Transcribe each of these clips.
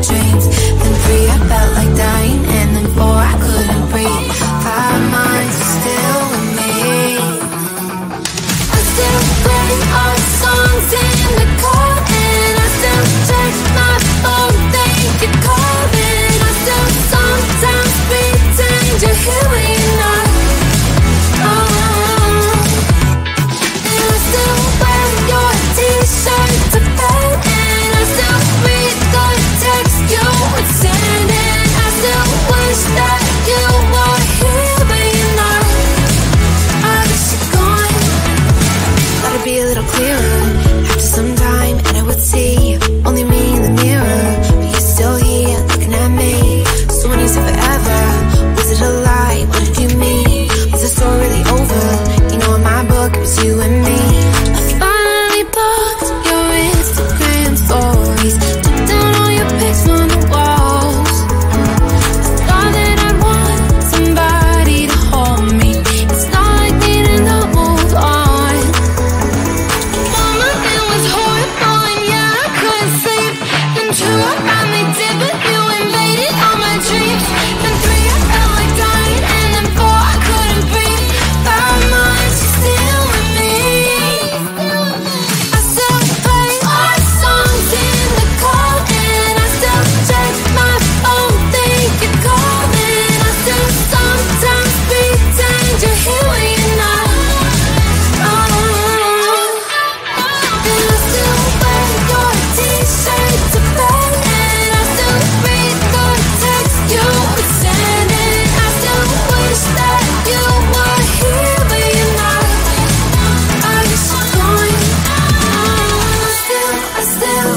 dreams. Then 3, I felt like dying, and then 4, I couldn't breathe. 5 months, you're still with me. I still play our songs in the car, and I still check my phone, think you're calling. I still sometimes pretend you're here when you're not. And I still wear your t-shirt to bed, and I still read the text you would send, and I still wish that you were here but you're not. I wish you're gone. Thought it'd be a little clearer after some time, and I would see only me in the mirror, but you're still here looking at me. So when you said forever, was it a lie? What did you mean? Was the story really over? You know in my book it was you and me. I finally blocked your Instagram stories, took down all your pics from the walls. I thought that I'd want somebody to hold me. It's not like me to not move on. Mama, it was horrible, and yeah, I couldn't sleep. Then 2, I finally did, but you invaded all my dreams. Then 3, I felt like dying, and then 4, I couldn't breathe. 5 months, you're still with me. I still play our songs in the car, and I still check my phone, think you're calling. I still sometimes pretend you're here when you're not. And I still wear your t-shirt to bed, and I still read the text you would send, and I still wish that you were here but you're not. I wish you're gone. I still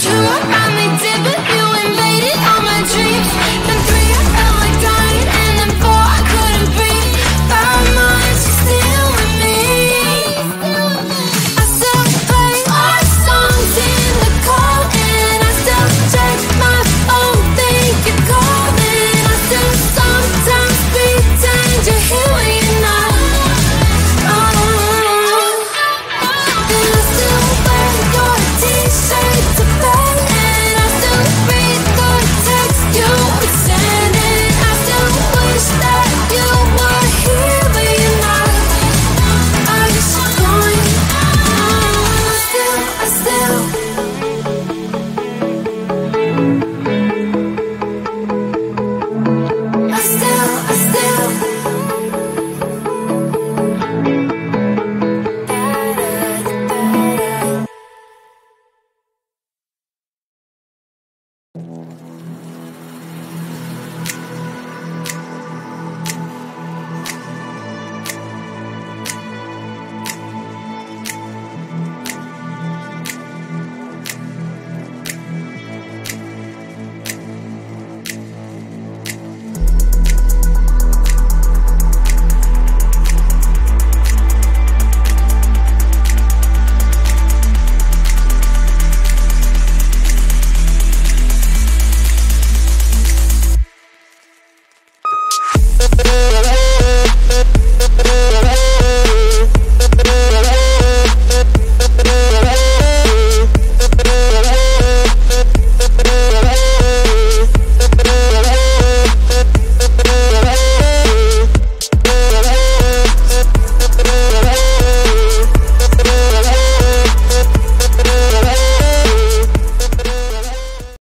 true.